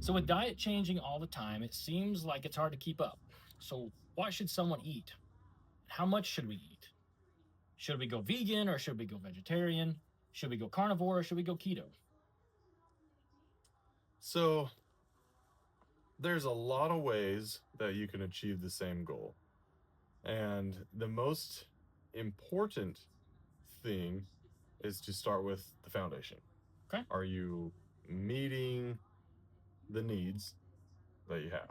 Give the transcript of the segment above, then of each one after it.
So with diet changing all the time, it seems like it's hard to keep up. So what should someone eat? How much should we eat? Should we go vegan or should we go vegetarian? Should we go carnivore or should we go keto? So there's a lot of ways that you can achieve the same goal. And the most important thing is to start with the foundation. Okay. Are you meeting the needs that you have?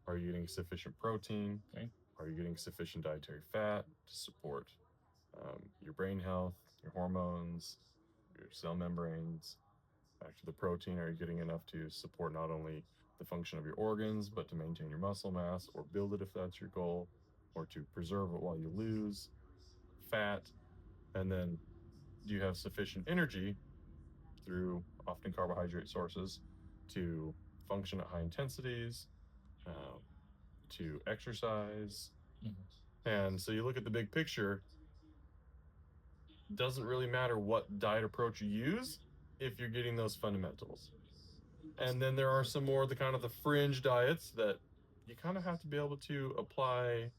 Are you getting sufficient protein? Okay. Are you getting sufficient dietary fat to support your brain health, your hormones, your cell membranes? Back to the protein, are you getting enough to support not only the function of your organs, but to maintain your muscle mass or build it if that's your goal, or to preserve it while you lose fat? And then do you have sufficient energy through often carbohydrate sources to function at high intensities, to exercise? And so you look at the big picture, doesn't really matter what diet approach you use if you're getting those fundamentals. And then there are some more of the fringe diets that you kind of have to be able to apply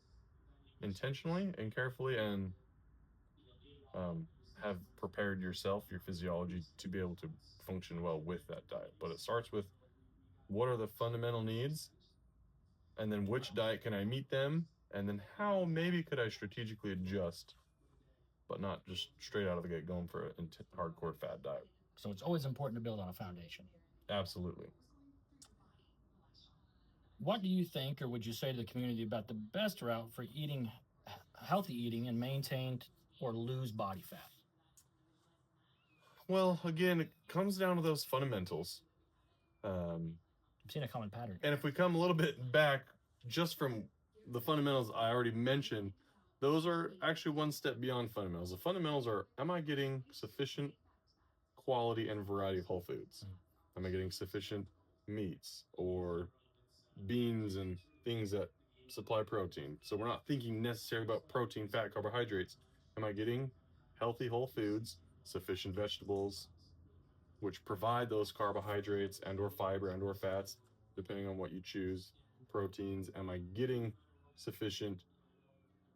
intentionally and carefully, and have prepared yourself, your physiology, to be able to function well with that diet. But it starts with, what are the fundamental needs? And then which diet can I meet them? And then how maybe could I strategically adjust, but not just straight out of the gate going for a hardcore fat diet. So it's always important to build on a foundation. Absolutely. What do you think, or would you say to the community about the best route for eating, healthy eating, and maintain or lose body fat? Well, again, it comes down to those fundamentals. I'm seeing a common pattern. And if we come a little bit back just from the fundamentals I already mentioned, those are actually one step beyond fundamentals. The fundamentals are, am I getting sufficient quality and variety of whole foods? Am I getting sufficient meats or beans and things that supply protein? So we're not thinking necessarily about protein, fat, carbohydrates. Am I getting healthy whole foods, sufficient vegetables, which provide those carbohydrates and or fiber and or fats, depending on what you choose, proteins? Am I getting sufficient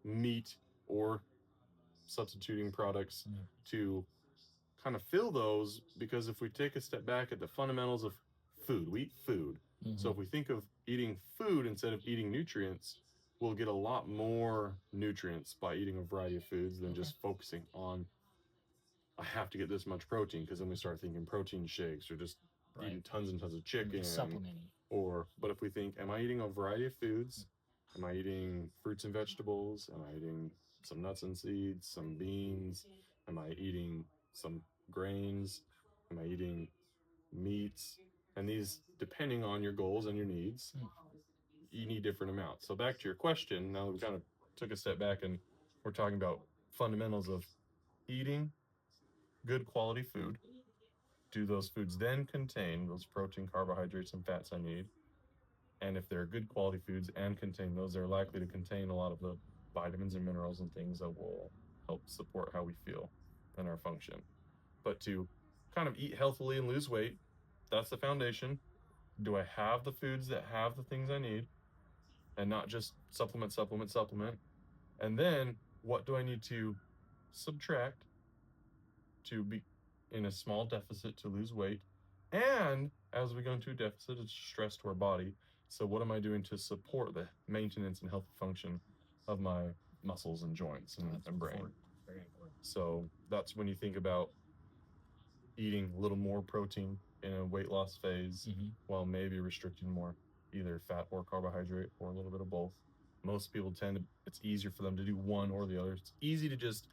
meat or substituting products to kind of fill those? Because if we take a step back at the fundamentals of food, we eat food. So if we think of eating food instead of eating nutrients, we'll get a lot more nutrients by eating a variety of foods than just focusing on, I have to get this much protein, because then we start thinking protein shakes or just eating tons and tons of chicken. Supplementing. But if we think, am I eating a variety of foods? Am I eating fruits and vegetables? Am I eating some nuts and seeds, some beans? Am I eating some grains? Am I eating meats? And these, depending on your goals and your needs, you need different amounts. So back to your question, now we kind of took a step back and we're talking about fundamentals of eating good quality food. Do those foods then contain those protein, carbohydrates, and fats I need? And if they're good quality foods and contain those, they're likely to contain a lot of the vitamins and minerals and things that will help support how we feel and our function. But to kind of eat healthily and lose weight, that's the foundation. Do I have the foods that have the things I need, and not just supplement? And then what do I need to subtract to be in a small deficit to lose weight? And as we go into a deficit, it's stress to our body. So what am I doing to support the maintenance and healthy function of my muscles and joints and brain? Very important. So that's when you think about eating a little more protein in a weight loss phase, while maybe restricting more either fat or carbohydrate, or a little bit of both. Most people it's easier for them to do one or the other. It's easy to just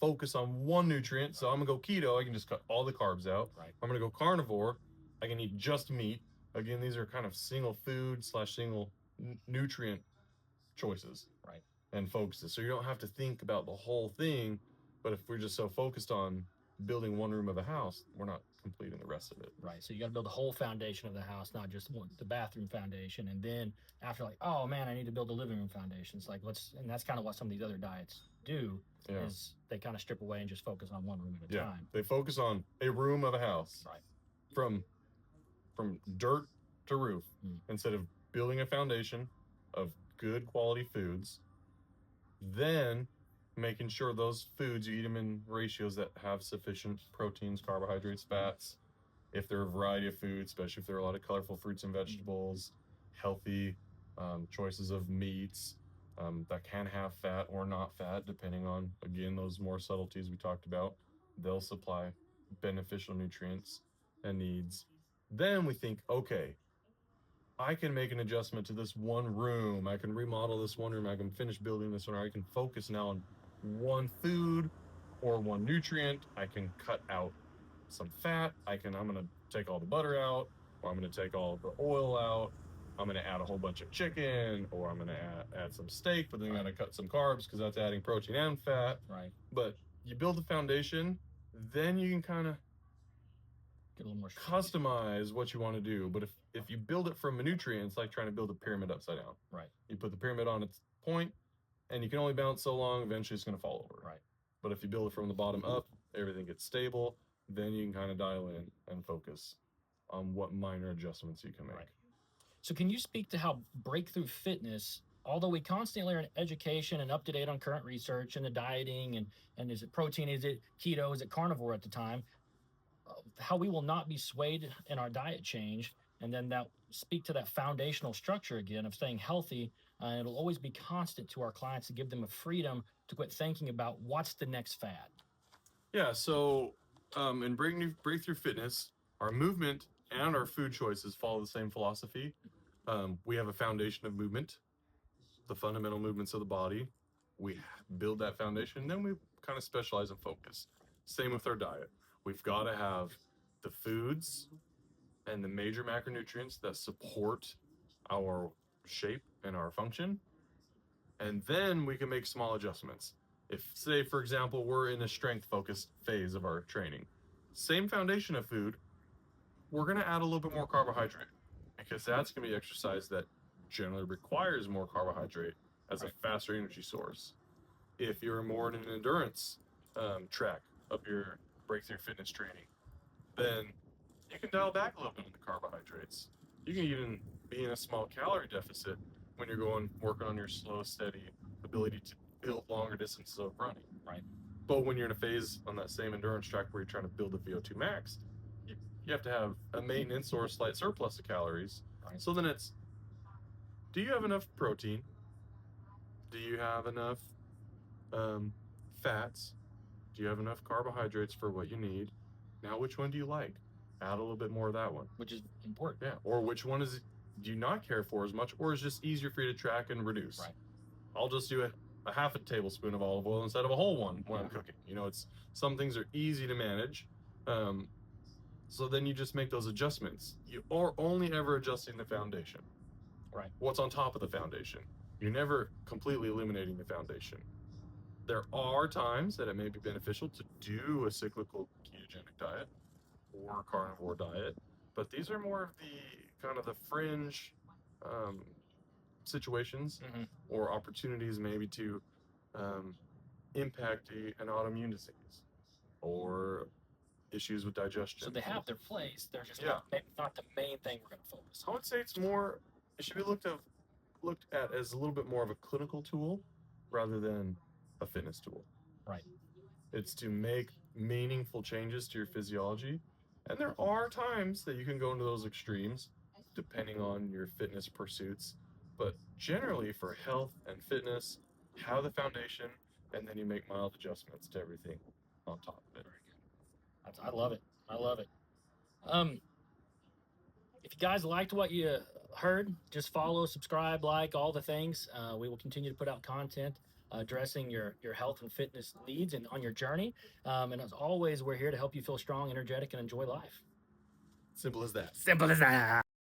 focus on one nutrient. So I'm gonna go keto, I can just cut all the carbs out. Right. I'm gonna go carnivore, I can eat just meat. Again, these are kind of single food / single nutrient choices, right, and focuses. So you don't have to think about the whole thing. But if we're just so focused on building one room of a house, we're not completing the rest of it. Right. So you got to build the whole foundation of the house, not just the bathroom foundation. And then after, like, oh man, I need to build the living room foundation. It's like, and that's kind of what some of these other diets do, is they kind of strip away and just focus on one room at a time. They focus on a room of a house. Right. From dirt to roof instead of building a foundation of good quality foods, then making sure those foods, you eat them in ratios that have sufficient proteins, carbohydrates, fats. If they're a variety of foods, especially if there are a lot of colorful fruits and vegetables, healthy choices of meats that can have fat or not fat, depending on, again, those more subtleties we talked about. They'll supply beneficial nutrients and needs. Then we think, okay, I can make an adjustment to this one room. I can remodel this one room. I can finish building this one, or I can focus now on one food or one nutrient. I can cut out some fat. I'm going to take all the butter out, or I'm going to take all the oil out. I'm going to add a whole bunch of chicken, or I'm going to add some steak, but then I'm going to cut some carbs because that's adding protein and fat. Right. But you build the foundation, then you can kind of get a little more customize what you want to do. But if you build it from a nutrient, it's like trying to build a pyramid upside down. Right. You put the pyramid on its point, and you can only bounce so long. Eventually, it's going to fall over. Right. But if you build it from the bottom up, everything gets stable. Then you can kind of dial in and focus on what minor adjustments you can make. Right. So can you speak to how Breakthrough Fitness, although we constantly are in education and up to date on current research and the dieting and is it protein, is it keto, is it carnivore at the time, how we will not be swayed in our diet change, and then that speak to that foundational structure again of staying healthy, and it'll always be constant to our clients to give them a freedom to quit thinking about what's the next fad. Yeah, so in Breakthrough Fitness, our movement and our food choices follow the same philosophy. We have a foundation of movement, the fundamental movements of the body. We build that foundation, then we kind of specialize and focus. Same with our diet. We've got to have the foods and the major macronutrients that support our shape and our function. And then we can make small adjustments. If, say, for example, we're in a strength-focused phase of our training, same foundation of food, we're going to add a little bit more carbohydrate because that's going to be exercise that generally requires more carbohydrate as a faster energy source. If you're more in an endurance track of your Breakthrough Fitness training, then you can dial back a little bit on the carbohydrates. You can even be in a small calorie deficit when you're working on your slow, steady ability to build longer distances of running. Right. But when you're in a phase on that same endurance track where you're trying to build the VO2 max, you have to have a maintenance or a slight surplus of calories. Right. So then it's, do you have enough protein? Do you have enough fats? Do you have enough carbohydrates for what you need? Now, which one do you like? Add a little bit more of that one. Which is important. Yeah. Or which one do you not care for as much, or is just easier for you to track and reduce? Right. I'll just do a half a tablespoon of olive oil instead of a whole one when I'm cooking. It's some things are easy to manage. So then you just make those adjustments. You are only ever adjusting the foundation. Right. What's on top of the foundation? You're never completely eliminating the foundation. There are times that it may be beneficial to do a cyclical ketogenic diet or carnivore diet, but these are more of the kind of the fringe situations or opportunities maybe to impact an autoimmune disease or issues with digestion. So they have their place. They're just Yeah. not the main thing we're going to focus I on. would say it should be looked at as a little bit more of a clinical tool rather than a fitness tool. Right. It's to make meaningful changes to your physiology. And there are times that you can go into those extremes depending on your fitness pursuits. But generally for health and fitness, have the foundation, and then you make mild adjustments to everything on top of it. I love it. I love it. If you guys liked what you heard, just follow, subscribe, like, all the things. We will continue to put out content addressing your health and fitness needs and on your journey. And as always, we're here to help you feel strong, energetic, and enjoy life. Simple as that. Simple as that.